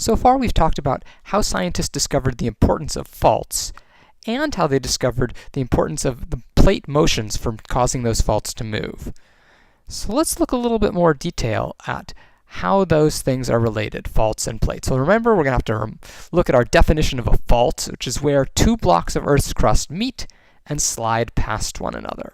So far we've talked about how scientists discovered the importance of faults and how they discovered the importance of the plate motions for causing those faults to move. So let's look a little bit more detail at how those things are related, faults and plates. So remember, we're going to have to look at our definition of a fault, which is where two blocks of Earth's crust meet and slide past one another.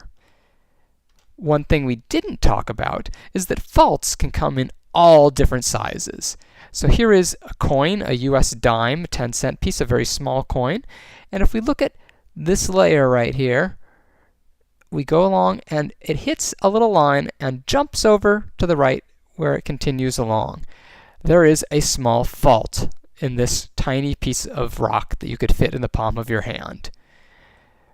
One thing we didn't talk about is that faults can come in all different sizes. So here is a coin, a US dime, a 10-cent piece, a very small coin. And if we look at this layer right here, we go along and it hits a little line and jumps over to the right where it continues along. There is a small fault in this tiny piece of rock that you could fit in the palm of your hand.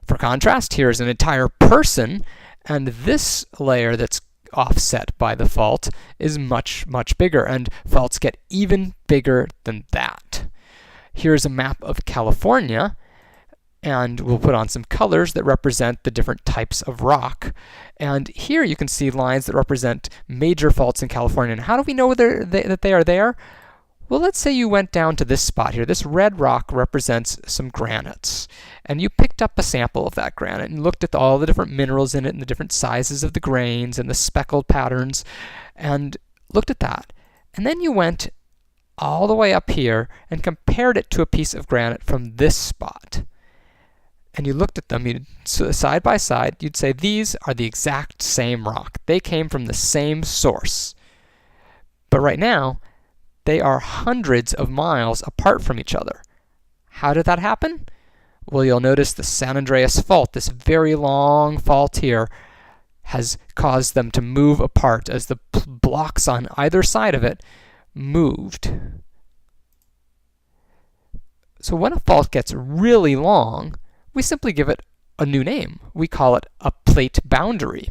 For contrast, here is an entire person, and this layer that's offset by the fault is much, much bigger, and faults get even bigger than that. Here's a map of California, and we'll put on some colors that represent the different types of rock. And here you can see lines that represent major faults in California. And how do we know that they are there? Well, let's say you went down to this spot here. This red rock represents some granites. And you picked up a sample of that granite and looked at all the different minerals in it and the different sizes of the grains and the speckled patterns and looked at that. And then you went all the way up here and compared it to a piece of granite from this spot. And you looked at them side by side, you'd say these are the exact same rock. They came from the same source. But right now, they are hundreds of miles apart from each other. How did that happen? Well, you'll notice the San Andreas Fault, this very long fault here, has caused them to move apart as the blocks on either side of it moved. So when a fault gets really long, we simply give it a new name. We call it a plate boundary.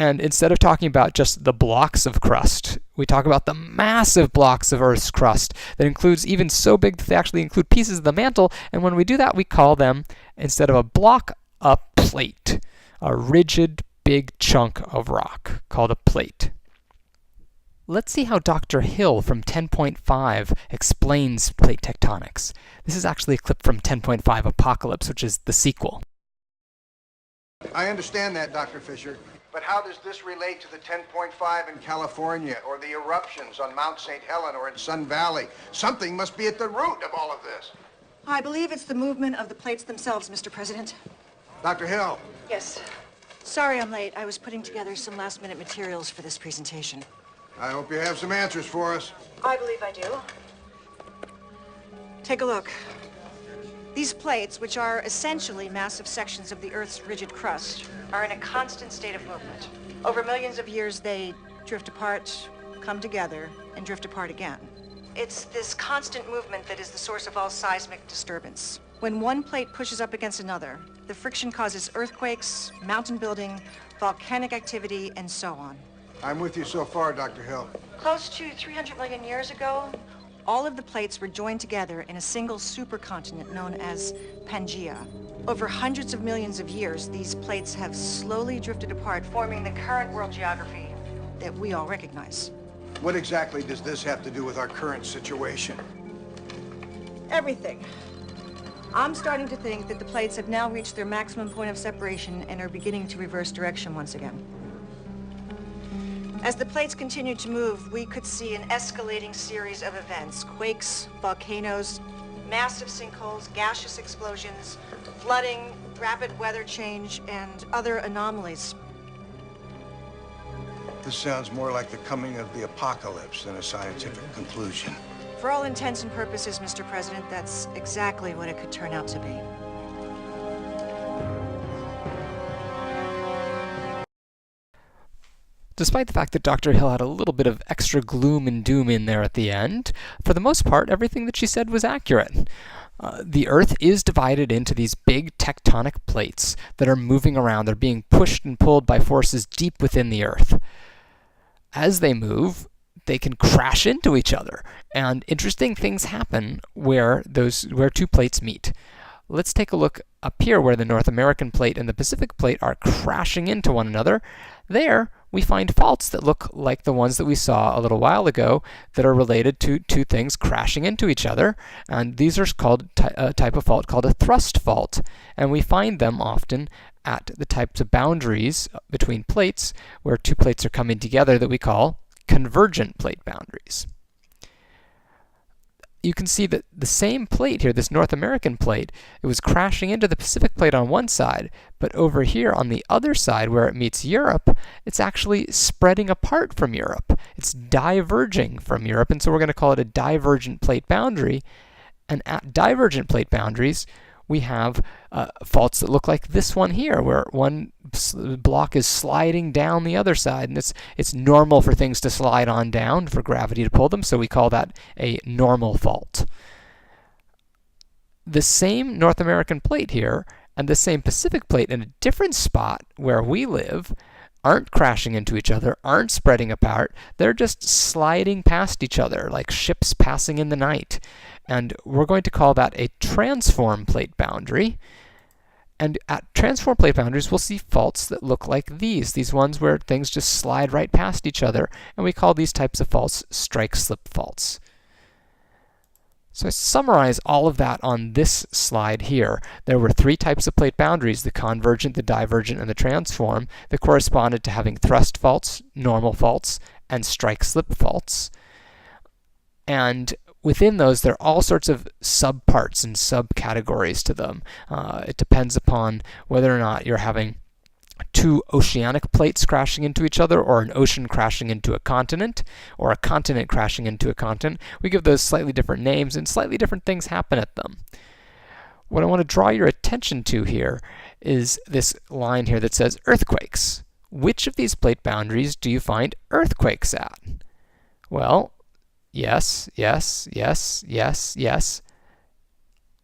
And instead of talking about just the blocks of crust, we talk about the massive blocks of Earth's crust that includes even so big that they actually include pieces of the mantle. And when we do that, we call them, instead of a block, a plate. A rigid, big chunk of rock called a plate. Let's see how Dr. Hill from 10.5 explains plate tectonics. This is actually a clip from 10.5 Apocalypse, which is the sequel. I understand that, Dr. Fisher, but how does this relate to the 10.5 in California or the eruptions on Mount St. Helena or in Sun Valley? Something must be at the root of all of this. I believe it's the movement of the plates themselves, Mr. President. Dr. Hill. Yes. Sorry I'm late. I was putting together some last-minute materials for this presentation. I hope you have some answers for us. I believe I do. Take a look. These plates, which are essentially massive sections of the Earth's rigid crust, are in a constant state of movement. Over millions of years, they drift apart, come together, and drift apart again. It's this constant movement that is the source of all seismic disturbance. When one plate pushes up against another, the friction causes earthquakes, mountain building, volcanic activity, and so on. I'm with you so far, Dr. Hill. Close to 300 million years ago, all of the plates were joined together in a single supercontinent known as Pangaea. Over hundreds of millions of years, these plates have slowly drifted apart, forming the current world geography that we all recognize. What exactly does this have to do with our current situation? Everything. I'm starting to think that the plates have now reached their maximum point of separation and are beginning to reverse direction once again. As the plates continue to move, we could see an escalating series of events: quakes, volcanoes, massive sinkholes, gaseous explosions, flooding, rapid weather change, and other anomalies. This sounds more like the coming of the apocalypse than a scientific conclusion. For all intents and purposes, Mr. President, that's exactly what it could turn out to be. Despite the fact that Dr. Hill had a little bit of extra gloom and doom in there at the end, for the most part, everything that she said was accurate. The Earth is divided into these big tectonic plates that are moving around. They're being pushed and pulled by forces deep within the Earth. As they move, they can crash into each other, and interesting things happen where two plates meet. Let's take a look up here where the North American plate and the Pacific plate are crashing into one another. There, we find faults that look like the ones that we saw a little while ago that are related to two things crashing into each other. And these are called a type of fault called a thrust fault. And we find them often at the types of boundaries between plates where two plates are coming together that we call convergent plate boundaries. You can see that the same plate here, this North American plate, it was crashing into the Pacific plate on one side, but over here on the other side where it meets Europe, it's actually spreading apart from Europe. It's diverging from Europe, and so we're going to call it a divergent plate boundary. And at divergent plate boundaries, we have faults that look like this one here, where one block is sliding down the other side, and it's normal for things to slide on down, for gravity to pull them, so we call that a normal fault. The same North American plate here and the same Pacific plate in a different spot where we live aren't crashing into each other, aren't spreading apart, they're just sliding past each other like ships passing in the night. And we're going to call that a transform plate boundary. And at transform plate boundaries, we'll see faults that look like these ones where things just slide right past each other, and we call these types of faults strike-slip faults. So I summarize all of that on this slide here. There were three types of plate boundaries, the convergent, the divergent, and the transform, that corresponded to having thrust faults, normal faults, and strike-slip faults. And within those, there are all sorts of subparts and subcategories to them. It depends upon whether or not you're having two oceanic plates crashing into each other, or an ocean crashing into a continent, or a continent crashing into a continent. We give those slightly different names, and slightly different things happen at them. What I want to draw your attention to here is this line here that says earthquakes. Which of these plate boundaries do you find earthquakes at? Well, yes, yes, yes, yes, yes.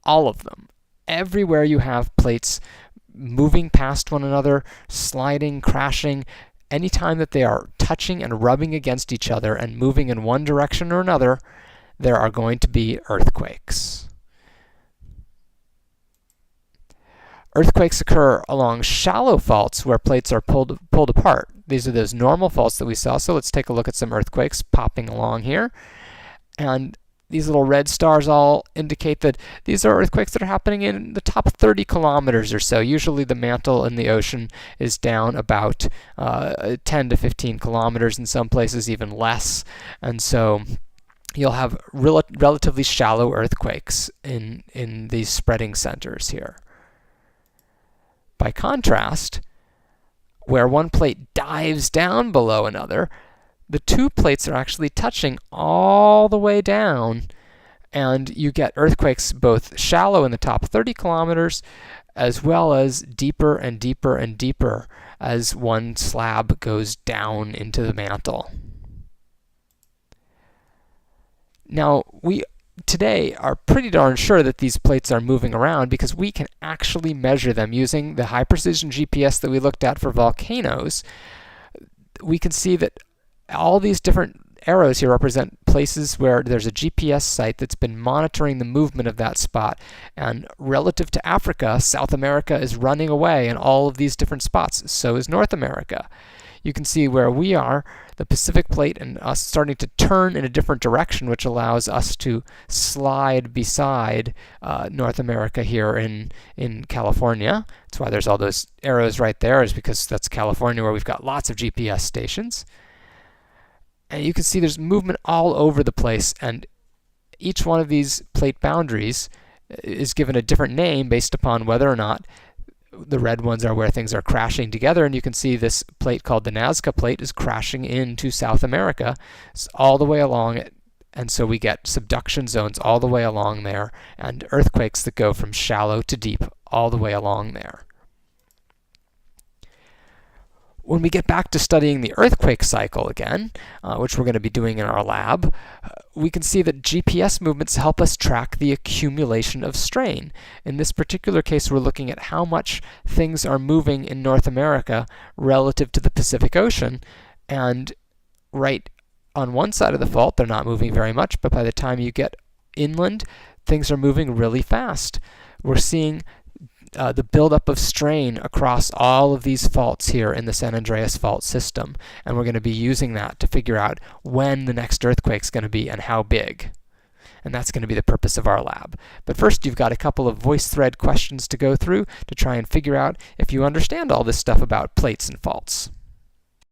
All of them. Everywhere you have plates moving past one another, sliding, crashing, anytime that they are touching and rubbing against each other and moving in one direction or another, there are going to be earthquakes. Earthquakes occur along shallow faults where plates are pulled apart. These are those normal faults that we saw. So let's take a look at some earthquakes popping along here. And these little red stars all indicate that these are earthquakes that are happening in the top 30 kilometers or so. Usually the mantle in the ocean is down about 10 to 15 kilometers, in some places even less. And so you'll have relatively shallow earthquakes in these spreading centers here. By contrast, where one plate dives down below another, the two plates are actually touching all the way down, and you get earthquakes both shallow in the top 30 kilometers as well as deeper and deeper and deeper as one slab goes down into the mantle. Now, we today are pretty darn sure that these plates are moving around because we can actually measure them using the high precision GPS that we looked at for volcanoes. We can see that all these different arrows here represent places where there's a GPS site that's been monitoring the movement of that spot. And relative to Africa, South America is running away in all of these different spots. So is North America. You can see where we are, the Pacific plate, and us starting to turn in a different direction, which allows us to slide beside North America here in California. That's why there's all those arrows right there, is because that's California, where we've got lots of GPS stations. And you can see there's movement all over the place, and each one of these plate boundaries is given a different name based upon whether or not the red ones are where things are crashing together. And you can see this plate called the Nazca plate is crashing into South America all the way along it. And so we get subduction zones all the way along there, and earthquakes that go from shallow to deep all the way along there. When we get back to studying the earthquake cycle again, which we're going to be doing in our lab, we can see that GPS movements help us track the accumulation of strain. In this particular case, we're looking at how much things are moving in North America relative to the Pacific Ocean. And right on one side of the fault, they're not moving very much, but by the time you get inland, things are moving really fast. We're seeing the buildup of strain across all of these faults here in the San Andreas fault system. And we're going to be using that to figure out when the next earthquake is going to be and how big. And that's going to be the purpose of our lab. But first, you've got a couple of VoiceThread questions to go through to try and figure out if you understand all this stuff about plates and faults.